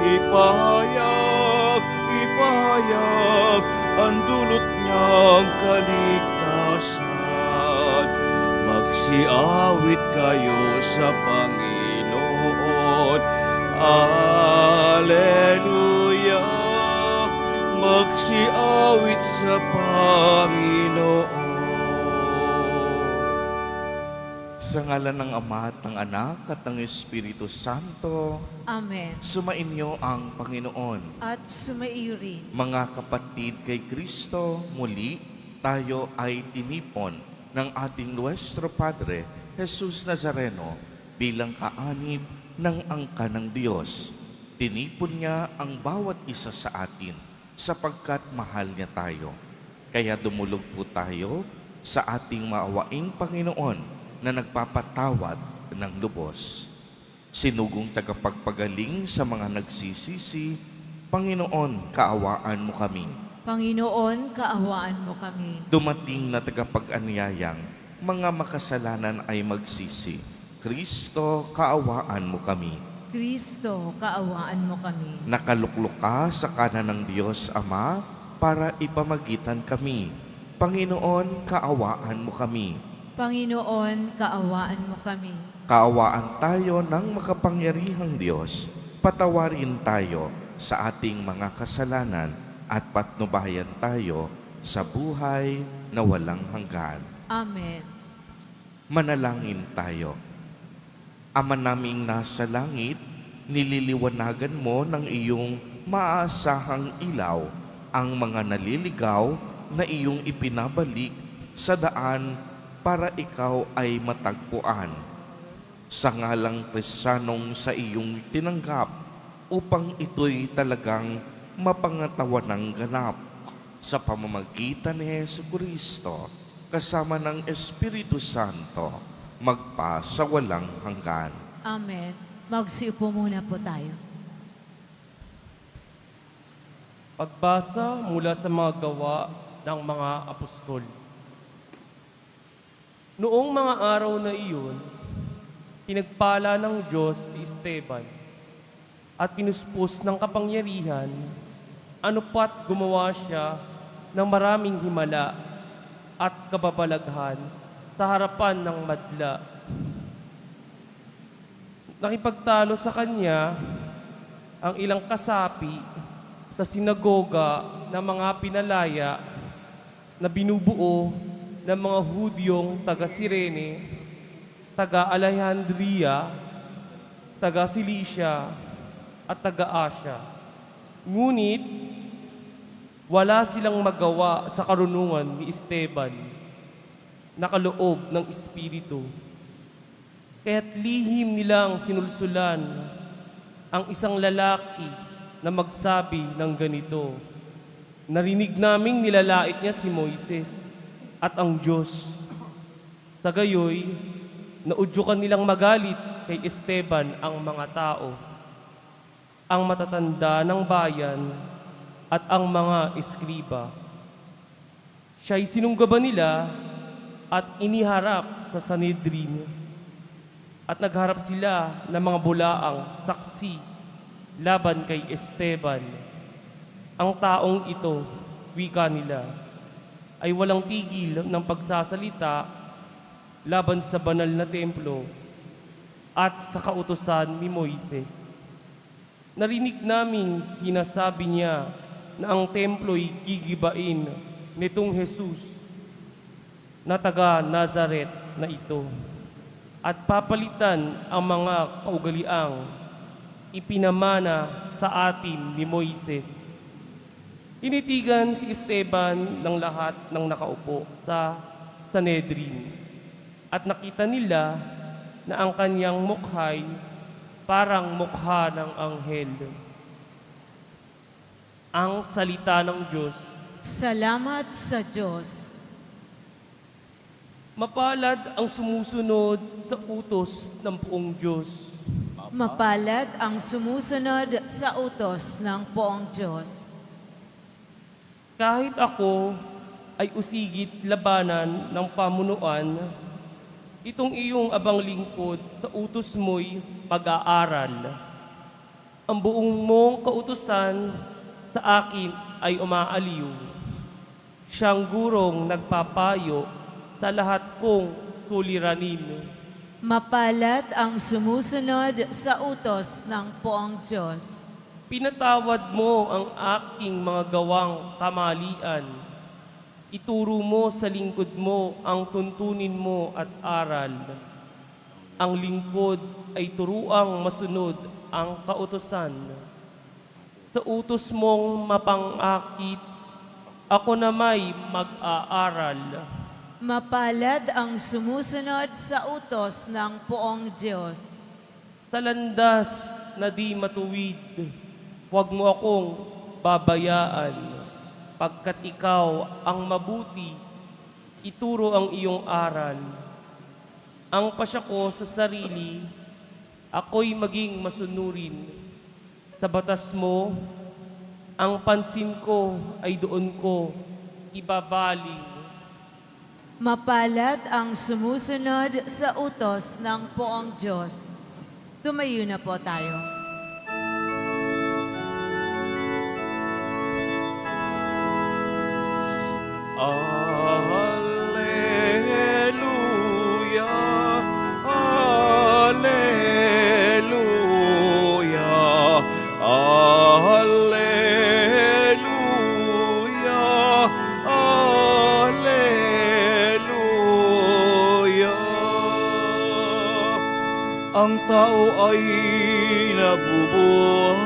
ipahayag, ipahayag ang dulot niyang kaligtasan. Magsiawit kayo sa Panginoon. Alleluia! Magsiawit sa Panginoon. Sa ngalan ng Ama at ng Anak at ng Espiritu Santo, Amen. sumainyo ang Panginoon. At sumaiyo rin. Mga kapatid kay Kristo, muli tayo ay tinipon ng ating Nuestro Padre, Jesus Nazareno, bilang kaanib ng angka ng Diyos. Tinipon niya ang bawat isa sa atin sapagkat mahal niya tayo. Kaya dumulog po tayo sa ating maawaing Panginoon na nagpapatawad ng lubos. Sinugong tagapagpagaling sa mga nagsisisi, Panginoon, kaawaan mo kami. Panginoon, kaawaan mo kami. Dumating na tagapag-anyayang, mga makasalanan ay magsisi. Kristo, kaawaan mo kami. Kristo, kaawaan mo kami. Nakaluklok ka sa kanan ng Diyos Ama para ipamagitan kami. Panginoon, kaawaan mo kami. Panginoon, kaawaan mo kami. Kaawaan tayo ng makapangyarihang Diyos. Patawarin tayo sa ating mga kasalanan at patnubayan tayo sa buhay na walang hanggan. Amen. Manalangin tayo. Ama naming nasa langit, nililiwanagan mo ng iyong maasahang ilaw ang mga naliligaw na iyong ipinabalik sa daan para ikaw ay matagpuan. Sa ngalang Kristiyanong sa iyong tinanggap upang ito'y talagang mapangatawan ng ganap sa pamamagitan ni Jesucristo kasama ng Espiritu Santo magpa sa walang hanggan. Amen. Magsiupo muna po tayo. Pagbasa mula sa mga gawa ng mga apostol. Noong mga araw na iyon, pinagpala ng Diyos si Esteban at pinuspos ng kapangyarihan, ano pat gumawa siya ng maraming himala at kababalaghan sa harapan ng madla. Nakipagtalo sa kanya ang ilang kasapi sa sinagoga ng mga pinalaya na binubuo ng mga Hudyong taga-Sirene, taga-Alejandria, taga-Cilicia, at taga-Asya. Ngunit, wala silang magawa sa karunungan ni Esteban, nakaloob ng Espiritu. Kaya't lihim nilang sinulsulan ang isang lalaki na magsabi ng ganito, "Narinig naming nilalait niya si Moises at ang Diyos." Sa gayoy, naudyukan nilang magalit kay Esteban ang mga tao, ang matatanda ng bayan at ang mga eskriba. Siya'y sinunggaban nila at iniharap sa Sanhedrin. At nagharap sila ng mga bulaang saksi laban kay Esteban. Ang taong ito, wika nila, ay walang tigil ng pagsasalita laban sa banal na templo at sa kautusan ni Moises. Narinig namin sinasabi niya na ang templo'y gigibain nitong Jesus na taga Nazaret na ito at papalitan ang mga kaugaliang ipinamana sa atin ni Moises. Tinitigan si Esteban ng lahat ng nakaupo sa Sanhedrin at nakita nila na ang kanyang mukhay parang mukha ng anghel. Ang salita ng Diyos. Salamat sa Diyos. Mapalad ang sumusunod sa utos ng poong Diyos. Mapalad ang sumusunod sa utos ng poong Diyos. Kahit ako ay usigit labanan ng pamunuan, itong iyong abang lingkod sa utos mo'y pag-aaral. Ang buong mong kautusan sa akin ay umaaliw. Siyang gurong nagpapayo sa lahat kong suliranin. Mapalad ang sumusunod sa utos ng poong Diyos. Pinatawad mo ang aking mga gawang kamalian. Ituro mo sa lingkod mo ang tuntunin mo at aral. Ang lingkod ay turuang masunod ang kautusan. Sa utos mong mapangakit, ako na may mag-aaral. Mapalad ang sumusunod sa utos ng poong Diyos. Sa landas na di matuwid, huwag mo akong babayaan. Pagkat ikaw ang mabuti, ituro ang iyong aral. Ang pasya ko sa sarili, ako'y maging masunurin. Sa batas mo, ang pansin ko ay doon ko ibabaling. Mapalad ang sumusunod sa utos ng poong Diyos. Tumayo na po tayo. Alleluia, Alleluia, Alleluia, Alleluia. Ang tao ay nabubuhay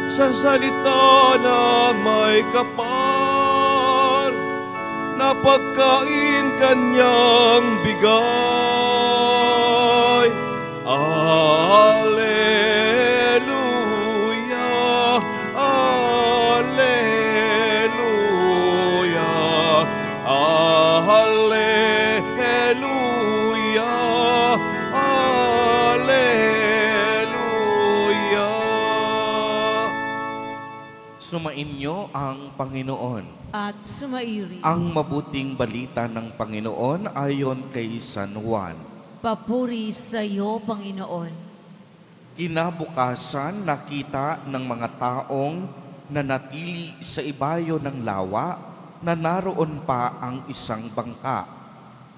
sa salita na may kapal, na pagkain kanyang bigay. Alleluia, Alleluia, Alleluia, Alleluia. Sumainyo ang Panginoon. At sumairi. Ang mabuting balita ng Panginoon ayon kay San Juan. Papuri sa iyo, Panginoon. Kinabukasan nakita ng mga taong nanatili sa ibayo ng lawa na naroon pa ang isang bangka.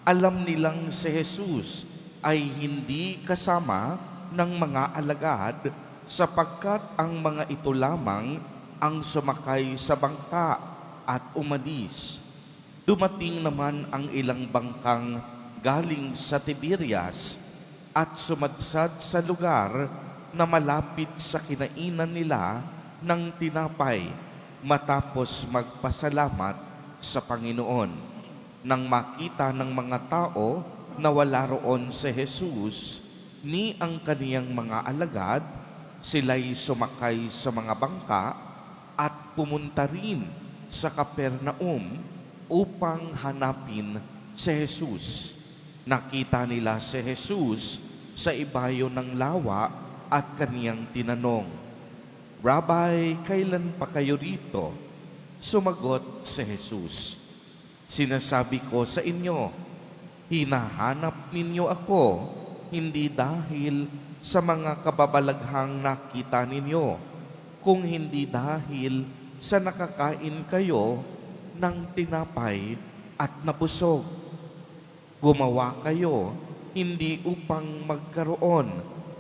Alam nilang si Jesus ay hindi kasama ng mga alagad sapagkat ang mga ito lamang ang sumakay sa bangka at umalis. Dumating naman ang ilang bangkang galing sa Tiberias at sumadsad sa lugar na malapit sa kinainan nila ng tinapay matapos magpasalamat sa Panginoon. Nang makita ng mga tao na wala roon si Jesus ni ang kaniyang mga alagad, sila'y sumakay sa mga bangka at pumunta rin sa Capernaum upang hanapin si Jesus. Nakita nila si Jesus sa ibayo ng lawa at kaniyang tinanong, "Rabbi, kailan pa kayo rito?" Sumagot si Jesus, "Sinasabi ko sa inyo, hinahanap ninyo ako, hindi dahil sa mga kababalaghang nakita ninyo, kung hindi dahil sa nakakain kayo ng tinapay at nabusog. Gumawa kayo hindi upang magkaroon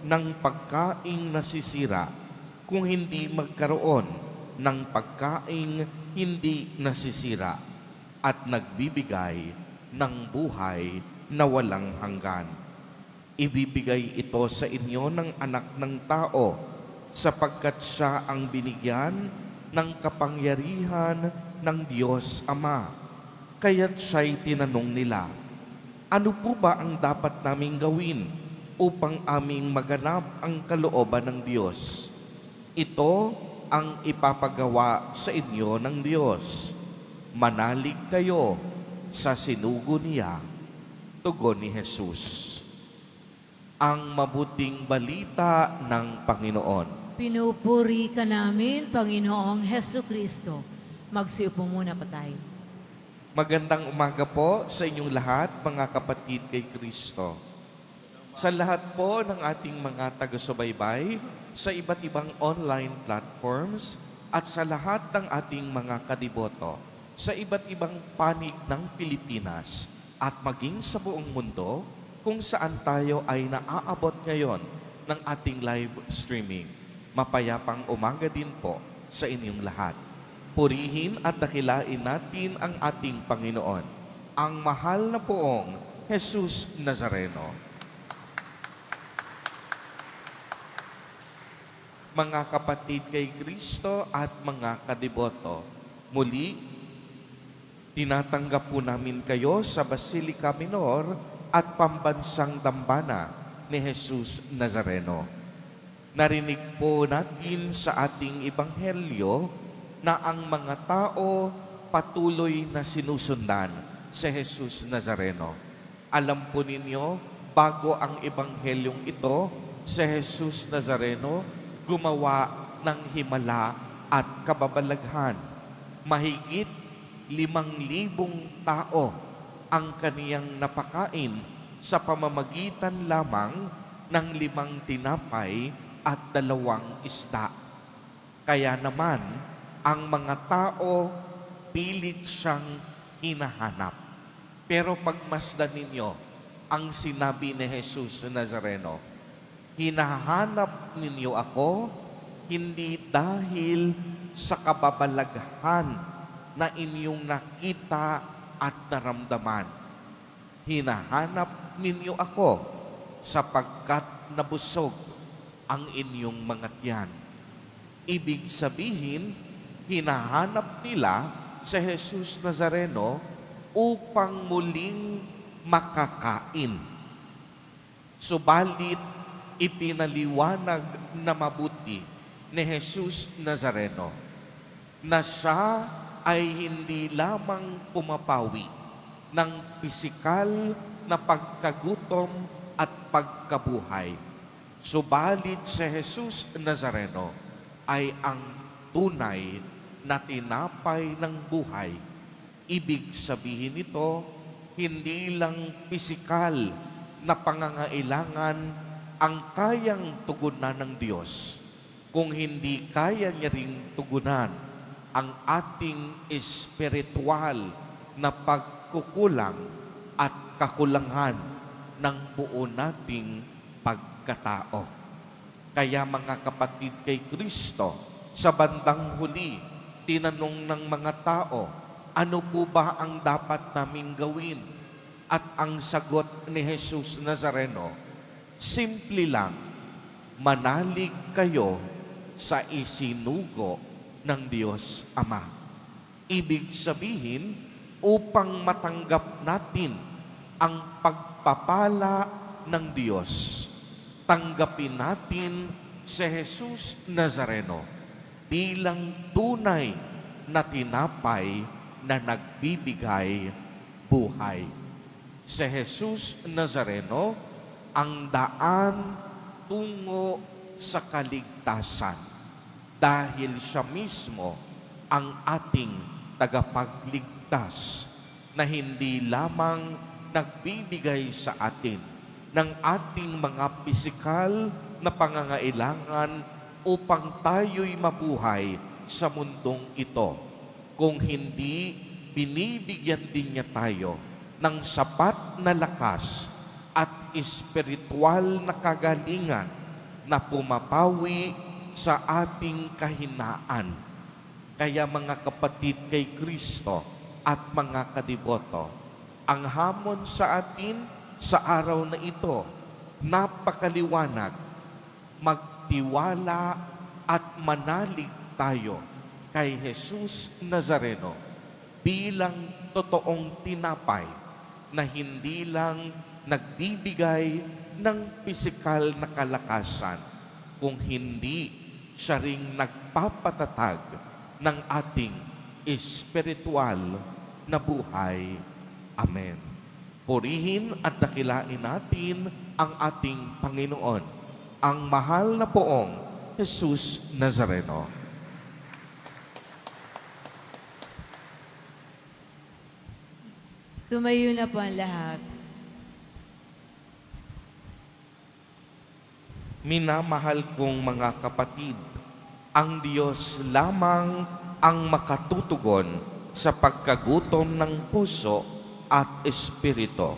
ng pagkaing nasisira, kung hindi magkaroon ng pagkaing hindi nasisira at nagbibigay ng buhay na walang hanggan. Ibibigay ito sa inyo ng Anak ng Tao, sapagkat siya ang binigyan ng kapangyarihan ng Diyos Ama." Kaya't siya'y tinanong nila, "Ano po ba ang dapat naming gawin upang aming maganap ang kalooban ng Diyos?" Ito ang ipapagawa sa inyo ng Diyos. Manalig kayo sa sinugo niya. Tugon ni Jesus. Ang mabuting balita ng Panginoon. Pinupuri ka namin, Panginoong Heso Kristo. Magsiupo muna pa tayo. Magandang umaga po sa inyong lahat, mga kapatid kay Kristo. sa lahat po ng ating mga taga-subaybay sa iba't ibang online platforms at sa lahat ng ating mga kadiboto sa iba't ibang panig ng Pilipinas at maging sa buong mundo kung saan tayo ay naaabot ngayon ng ating live streaming. Mapayapang umaga din po sa inyong lahat. Purihin at dakilain natin ang ating Panginoon, ang mahal na poong Jesus Nazareno. Mga kapatid kay Kristo at mga kadiboto, muli, tinatanggap po namin kayo sa Basilica Minor at Pambansang Dambana ni Jesus Nazareno. Narinig po natin sa ating Ebanghelyo na ang mga tao patuloy na sinusundan si Jesus Nazareno. Alam po ninyo, bago ang Ebanghelyong ito, si Jesus Nazareno gumawa ng himala at kababalaghan. Mahigit 5,000 tao ang kaniyang napakain sa pamamagitan lamang ng 5 tinapay at 2 isda. Kaya naman, ang mga tao pilit siyang hinahanap. Pero pagmasdan ninyo ang sinabi ni Jesus Nazareno, hinahanap ninyo ako hindi dahil sa kababalaghan na inyong nakita at naramdaman. Hinahanap ninyo ako sapagkat nabusog ang inyong mga tiyan. Ibig sabihin, hinahanap nila si Jesus Nazareno upang muling makakain. Subalit, ipinaliwanag na mabuti ni Jesus Nazareno na siya ay hindi lamang pumapawi ng pisikal na pagkagutom at pagkabuhay. Subalit si Jesus Nazareno ay ang tunay na tinapay ng buhay. Ibig sabihin nito, hindi lang pisikal na pangangailangan ang kayang tugunan ng Diyos, kung hindi kaya niya ring tugunan ang ating espiritual na pagkukulang at kakulangan ng buo nating pagkatao. Kaya mga kapatid kay Kristo, sa bandang huli, tinanong ng mga tao, ano po ba ang dapat naming gawin? At ang sagot ni Jesus Nazareno, simple lang, manalig kayo sa isinugo ng Diyos Ama. Ibig sabihin, upang matanggap natin ang pagpapala ng Diyos, tanggapin natin si Jesus Nazareno bilang tunay na tinapay na nagbibigay buhay. Si Jesus Nazareno ang daan tungo sa kaligtasan dahil siya mismo ang ating tagapagligtas na hindi lamang nagbibigay sa atin ng ating mga pisikal na pangangailangan upang tayo'y mabuhay sa mundong ito, kung hindi binibigyan din niya tayo ng sapat na lakas at espiritual na kagalingan na pumapawi sa ating kahinaan. Kaya mga kapatid kay Kristo at mga kadiboto, ang hamon sa atin sa araw na ito, napakaliwanag, magtiwala at manalig tayo kay Jesus Nazareno bilang totoong tinapay na hindi lang nagbibigay ng pisikal na kalakasan, kung hindi siya ring nagpapatatag ng ating espiritual na buhay. Amen. Purihin at dakilain natin ang ating Panginoon, ang mahal na poong Jesus Nazareno. Tumayo na po ang lahat. Minamahal kong mga kapatid, ang Diyos lamang ang makatutugon sa pagkagutom ng puso at espiritu.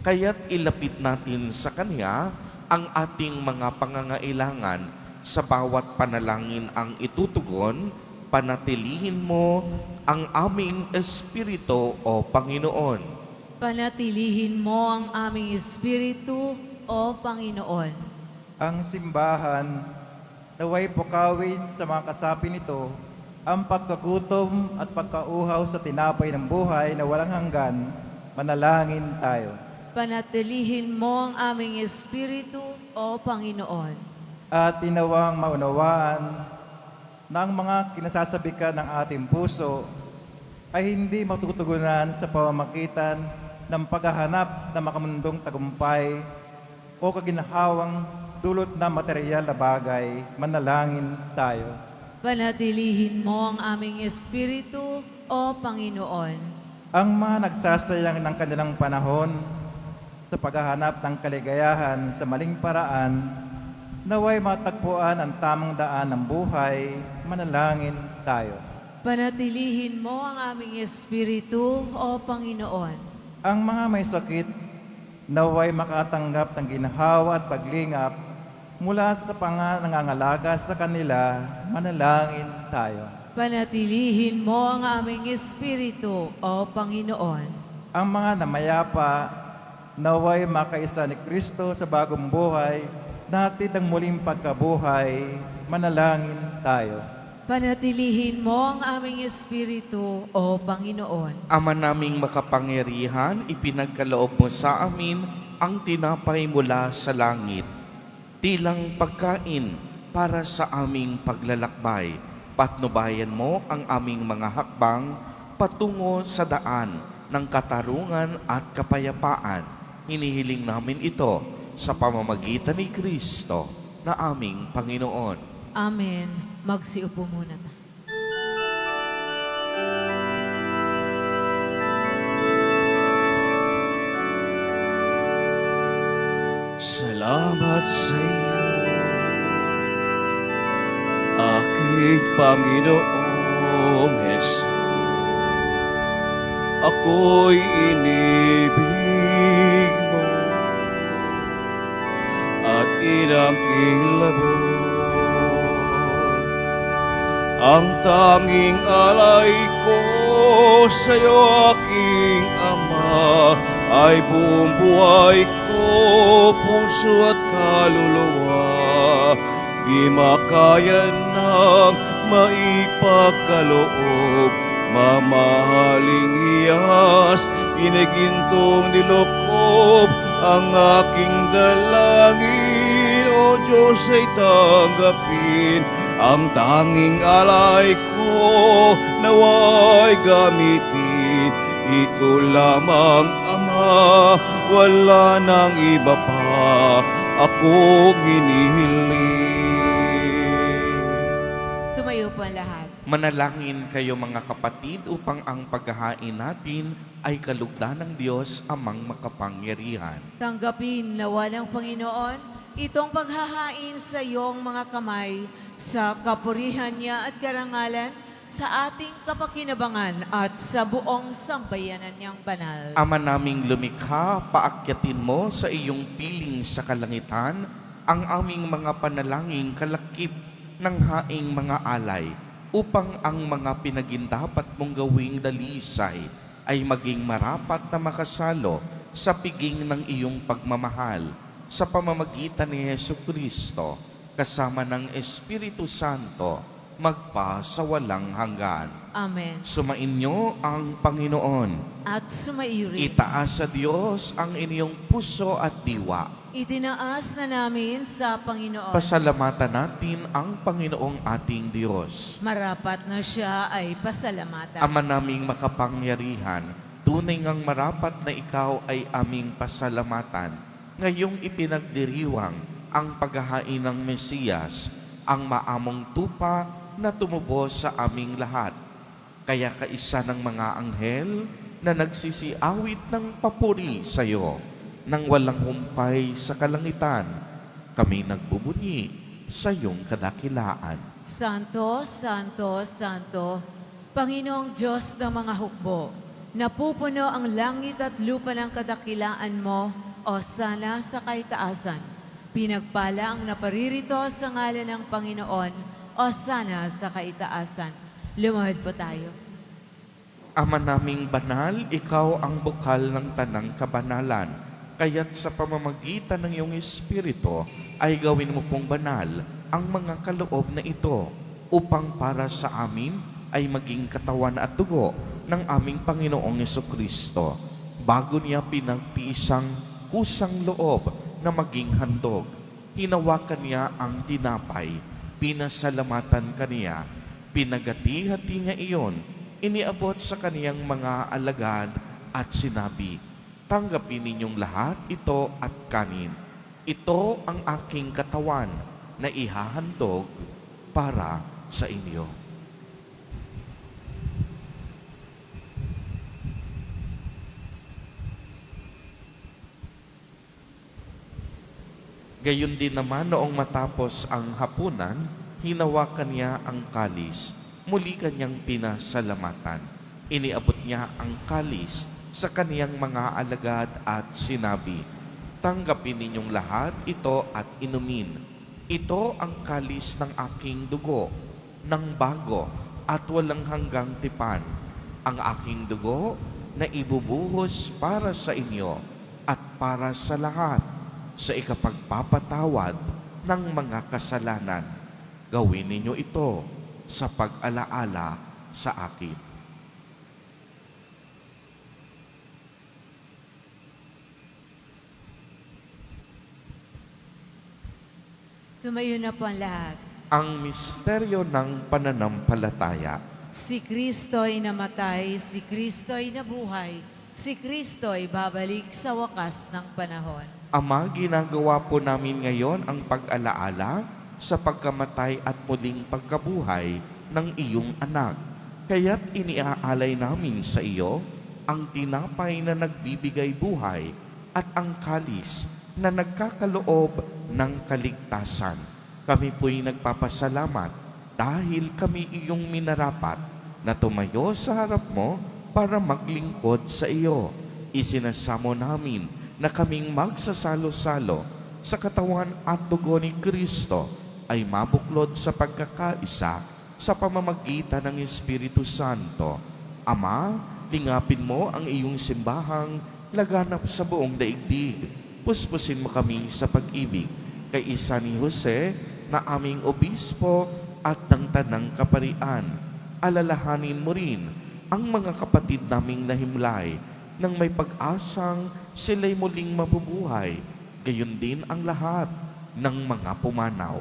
Kaya't ilapit natin sa Kanya ang ating mga pangangailangan sa bawat panalangin ang itutugon. Panatilihin mo ang aming espiritu, O Panginoon. Panatilihin mo ang aming espiritu, O Panginoon. Ang simbahan naway pukawin sa mga kasapi nito ang pagkagutom at pagkauhaw sa tinapay ng buhay na walang hanggan. Manalangin tayo. Panatilihin mo ang aming espiritu, O Panginoon. At tinawang maunawaan na ang mga kinasasabikan ng ating puso ay hindi matutugunan sa pamamagitan ng paghahanap ng makamundong tagumpay o kaginhawang dulot na material na bagay. Manalangin tayo. Panatilihin mo ang aming espiritu, O Panginoon. Ang mga nagsasayang ng kanilang panahon sa paghahanap ng kaligayahan sa maling paraan, naway matagpuan ang tamang daan ng buhay. Manalangin tayo. Panatilihin mo ang aming espiritu, O Panginoon. Ang mga may sakit, naway makatanggap ng ginhawa at paglingap mula sa pangangangalaga sa kanila. Manalangin tayo. Panatilihin mo ang aming espiritu, O Panginoon. Ang mga namayapa, naway makaisa ni Kristo sa bagong buhay, natin ang muling pagkabuhay. Manalangin tayo. Panatilihin mo ang aming espiritu, O Panginoon. Ama naming makapangyarihan, ipinagkaloob mo sa amin ang tinapay mula sa langit, tilang pagkain para sa aming paglalakbay. Patnubayan mo ang aming mga hakbang patungo sa daan ng katarungan at kapayapaan. Hinihiling namin ito sa pamamagitan ni Kristo na aming Panginoon. Amen. Magsiupo muna tayo. Salamat sa iyo, aking Panginoong Hesus. Ako'y inibig mo at inangking labor. Ang tanging alay ko sa iyo, aking Ama, ay buong buhay ko, puso at kaluluwa. Di makaya ng maipagkaloob, mamahaling iyas, inigintong nilokob ang aking dalangin. O Diyos, ay tanggapin ang tanging alay ko, naway gamitin. Ito lamang, Ama, wala nang iba pa akong hinihiling. Tumayo po ang lahat. Manalangin kayo mga kapatid upang ang paghahain natin ay kalugdan ng Diyos amang makapangyarihan. Tanggapin nawa ng Panginoon itong paghahain sa iyong mga kamay sa kapurihan niya at karangalan sa ating kapakinabangan at sa buong sambayanan niyang banal. Ama naming lumikha, paakyatin mo sa iyong piling sa kalangitan ang aming mga panalangin kalakip ng haing mga alay upang ang mga pinagindapat mong gawing dalisay ay maging marapat na makasalo sa piging ng iyong pagmamahal sa pamamagitan ni Jesucristo kasama ng Espiritu Santo magpa sa walang hanggan. Amen. Sumainyo ang Panginoon. At sumaiyo rin. Itaas sa Diyos ang inyong puso at diwa. Itinaas na namin sa Panginoon. Pasalamatan natin ang Panginoong ating Diyos. Marapat na siya ay pasalamatan. Ama naming makapangyarihan, tunay ngang marapat na ikaw ay aming pasalamatan. Ngayong ipinagdiriwang ang paghahain ng Mesiyas, ang maamong tupa na tumubos sa aming lahat. Kaya kaisa ng mga anghel na nagsisiawit ng papuri sa iyo, nang walang humpay sa kalangitan, Kami nagbubunyi sa iyong kadakilaan. Santo, Santo, Santo, Panginoong Diyos ng mga hukbo, napupuno ang langit at lupa ng kadakilaan mo, o sana sa kaitaasan. Pinagpala ang naparirito sa ngalan ng Panginoon, o sana sa kaitaasan. Lumahad po tayo. Ama naming banal, ikaw ang bukal ng tanang kabanalan. Kaya't sa pamamagitan ng iyong Espiritu ay gawin mo pong banal ang mga kaloob na ito upang para sa amin ay maging katawan at dugo ng aming Panginoong Jesucristo. Bago niya pinagtiisang kusang loob na maging handog, hinawakan niya ang tinapay, pinasalamatan kaniya, pinagati-hati niya iyon, iniabot sa kaniyang mga alagad at sinabi, "Tanggapin ninyong lahat ito at kanin. Ito ang aking katawan na ihahandog para sa inyo." Gayon din naman noong matapos ang hapunan, hinawakan niya ang kalis, muli kanyang pinasalamatan. Iniabot niya ang kalis sa kaniyang mga alagad at sinabi, "Tanggapin ninyong lahat ito at inumin. Ito ang kalis ng aking dugo, ng bago at walang hanggang tipan. Ang aking dugo na ibubuhos para sa inyo at para sa lahat sa ikapagpapatawad ng mga kasalanan. Gawin ninyo ito sa pag-alaala sa akin." Tumayo na po ang lahat. Ang misteryo ng pananampalataya. Si Kristo'y namatay, si Kristo'y nabuhay, si Kristo'y babalik sa wakas ng panahon. Ama, ginagawa po namin ngayon ang pag-alaala sa pagkamatay at muling pagkabuhay ng iyong anak. Kaya't iniaalay namin sa iyo ang tinapay na nagbibigay buhay at ang kalis na nagkakaloob ng kaligtasan. Kami po'y nagpapasalamat dahil kami iyong minarapat na tumayo sa harap mo para maglingkod sa iyo. Isinasamo namin na kaming magsasalo-salo sa katawan at dugo ni Kristo ay mabuklod sa pagkakaisa sa pamamagitan ng Espiritu Santo. Ama, lingapin mo ang iyong simbahang laganap sa buong daigdig. Puspusin mo kami sa pag-ibig kay isa ni Jose na aming obispo at ng tanang kaparian. Alalahanin mo rin ang mga kapatid naming nahimlay nang may pag-asang sila'y muling mabubuhay. Gayon din ang lahat ng mga pumanaw.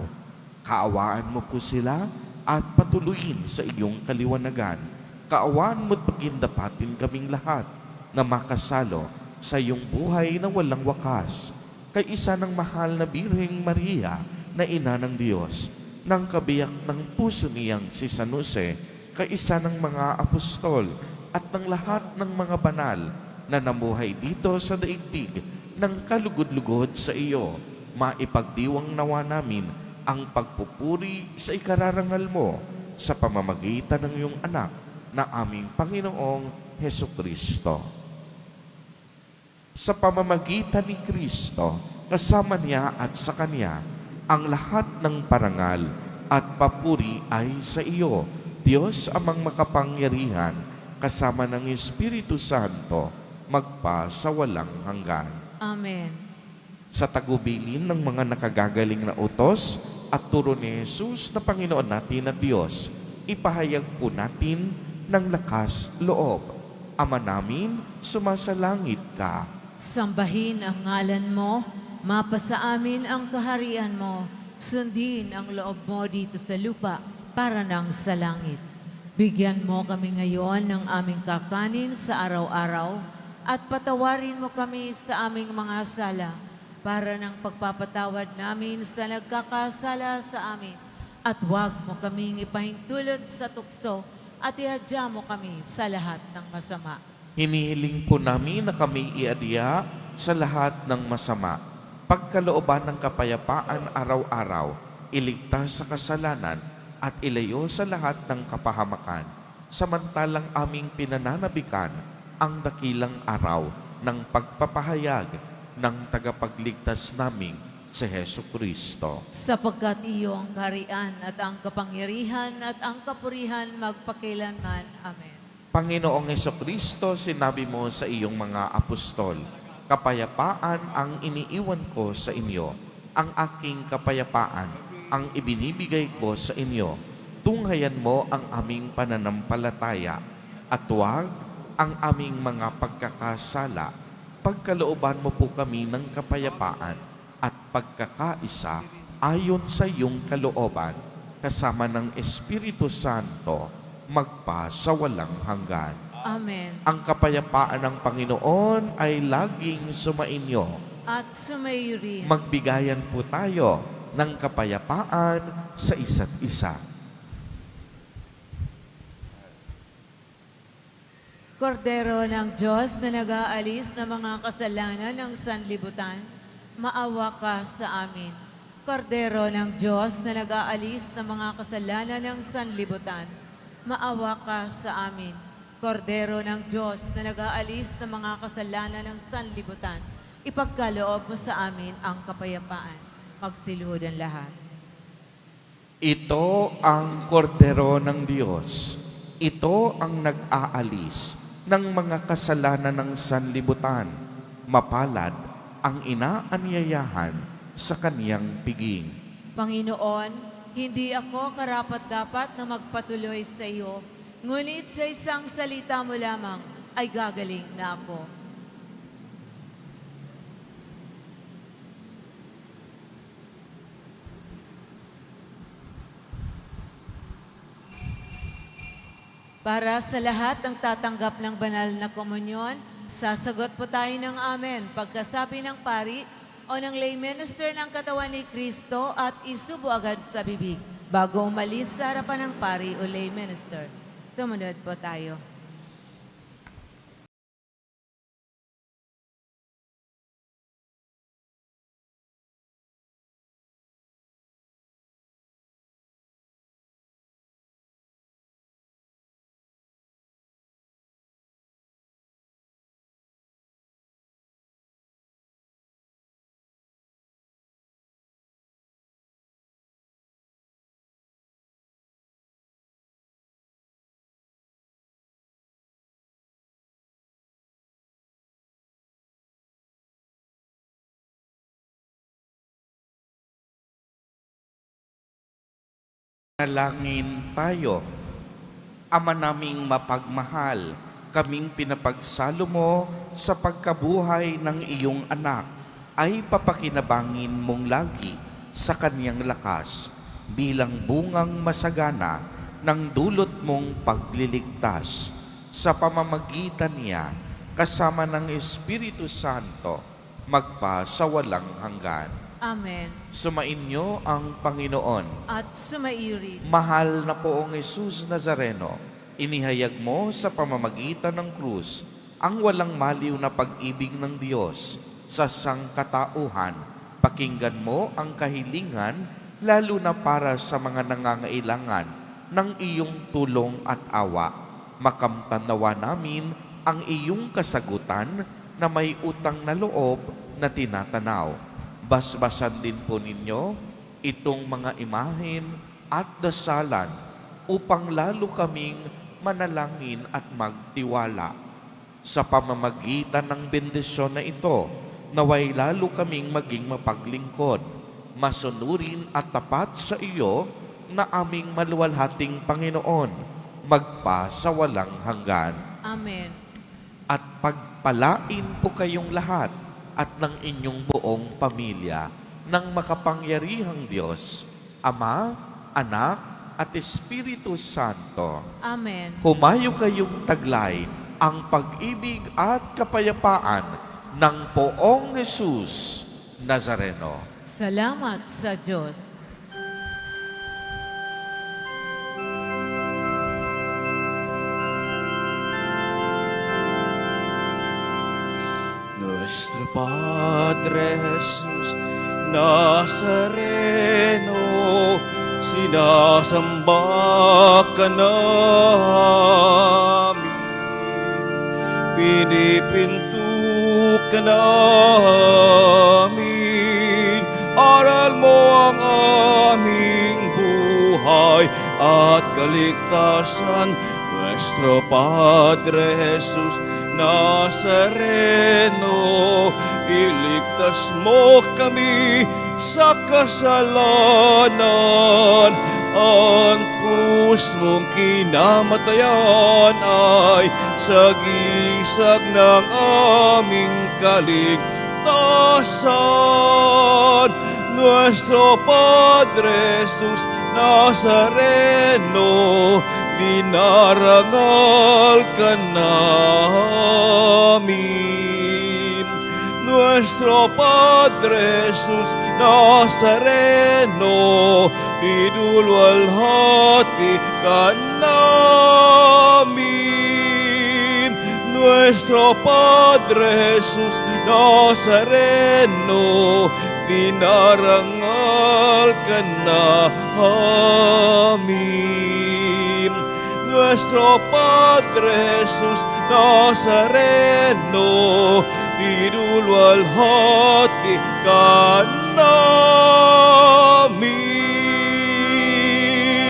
Kaawaan mo po sila at patuloyin sa iyong kaliwanagan. Kaawaan mo't pagindapatin kaming lahat na makasalo sa iyong buhay na walang wakas. Kay isa ng mahal na Birheng Maria na ina ng Diyos, ng kabiyak ng puso niyang si San Jose, kay isa ng mga apostol at ng lahat ng mga banal na namuhay dito sa daigdig ng kalugod-lugod sa iyo, maipagdiwang nawa namin ang pagpupuri sa ikararangal mo sa pamamagitan ng iyong anak na aming Panginoong Hesukristo. Sa pamamagitan ni Kristo, kasama niya at sa Kanya, ang lahat ng parangal at papuri ay sa iyo, Diyos amang makapangyarihan, kasama ng Espiritu Santo, magpa sa walang hanggan. Amen. Sa tagubilin ng mga nakagagaling na utos at turo ni Jesus na Panginoon natin at Diyos, ipahayag po natin ng lakas loob. Ama namin, sumasalangit ka. Sambahin ang ngalan mo, mapasa amin ang kaharian mo, sundin ang loob mo dito sa lupa para nang sa langit. Bigyan mo kami ngayon ng aming kakanin sa araw-araw at patawarin mo kami sa aming mga sala para ng pagpapatawad namin sa nagkakasala sa amin. At huwag mo kaming ipahintulot sa tukso at ihadya mo kami sa lahat ng masama. Hinihiling po namin na kami iadya sa lahat ng masama pagkalooban ng kapayapaan araw-araw, iligtas sa kasalanan at ilayo sa lahat ng kapahamakan, samantalang aming pinananabikan ang dakilang araw ng pagpapahayag ng tagapagligtas naming si Hesu Kristo. Sapagkat iyo ang kaharian at ang kapangyarihan at ang kapurihan magpakailanman. Amen. Panginoong Hesu Kristo, sinabi mo sa iyong mga apostol, kapayapaan ang iniiwan ko sa inyo, ang aking kapayapaan ang ibinibigay ko sa inyo. Tunghayan mo ang aming pananampalataya at huwag ang aming mga pagkakasala. Pagkalooban mo po kami ng kapayapaan at pagkakaisa ayon sa iyong kalooban, kasama ng Espiritu Santo, magpa sa walang hanggan. Amen. Ang kapayapaan ng Panginoon ay laging sumainyo. At sumayo rin. Magbigayan po tayo ng kapayapaan sa isa't isa. Kordero ng Diyos na nag-aalis ng mga kasalanan ng sanlibutan, maawa ka sa amin. Kordero ng Diyos na nag-aalis ng mga kasalanan ng sanlibutan, maawa ka sa amin. Kordero ng Diyos na nag-aalis ng mga kasalanan ng sanlibutan, ipagkaloob mo sa amin ang kapayapaan. Magsilhod ang lahat. Ito ang kordero ng Diyos. Ito ang nag-aalis ng mga kasalanan ng sanlibutan. Mapalad ang inaanyayahan sa kaniyang piging. Panginoon, hindi ako karapat-dapat na magpatuloy sa iyo, ngunit sa isang salita mo lamang ay gagaling na ako. Para sa lahat ng tatanggap ng banal na komunyon, sasagot po tayo ng amen pagkasabi ng pari o ng lay minister ng katawan ni Kristo at isubo agad sa bibig bago umalis sa harapan ng pari o lay minister. Sumunod po tayo. Nalangin tayo. Ama naming mapagmahal, kaming pinapagsalo mo sa pagkabuhay ng iyong anak ay papakinabangin mong lagi sa kaniyang lakas bilang bungang masagana ng dulot mong pagliligtas. Sa pamamagitan niya, kasama ng Espiritu Santo, magpa sa walang hanggan. Amen. Sumainyo ang Panginoon. At sumairi. Mahal na poong Jesus Nazareno, inihayag mo sa pamamagitan ng krus ang walang maliw na pag-ibig ng Diyos sa sangkatauhan. Pakinggan mo ang kahilingan, lalo na para sa mga nangangailangan ng iyong tulong at awa. Makamtan nawa namin ang iyong kasagutan na may utang na loob na tinatanaw. Basbasan din po ninyo itong mga imahen at dasalan upang lalo kaming manalangin at magtiwala. Sa pamamagitan ng bendisyon na ito, naway lalo kaming maging mapaglingkod, masunurin at tapat sa iyo na aming maluwalhating Panginoon, magpa sa walang hanggan. Amen. At pagpalain po kayong lahat at ng inyong buong pamilya ng makapangyarihang Diyos, Ama, Anak, at Espiritu Santo. Amen. Humayo kayong taglay ang pag-ibig at kapayapaan ng poong Jesus Nazareno. Salamat sa Diyos. Nuestro Padre Jesús, Nazareno, sinasamba ka namin. Pinipinto ka namin, aral mo ang aming buhay at kaligtasan. Nuestro Padre Jesus Nazareno, iligtas mo kami sa kasalanan. Ang krus mong kinamatayan ay sagisag ng aming kaligtasan. Nuestro Padre Jesus Nazareno, dinarangal ka namin. Nuestro Padre Jesus Nazareno, idulwalhati ka namin. Nuestro Padre Jesus Nazareno, dinarangal ka namin. Nuestro Padre Jesus Nazareno, idulwalhati ka namin.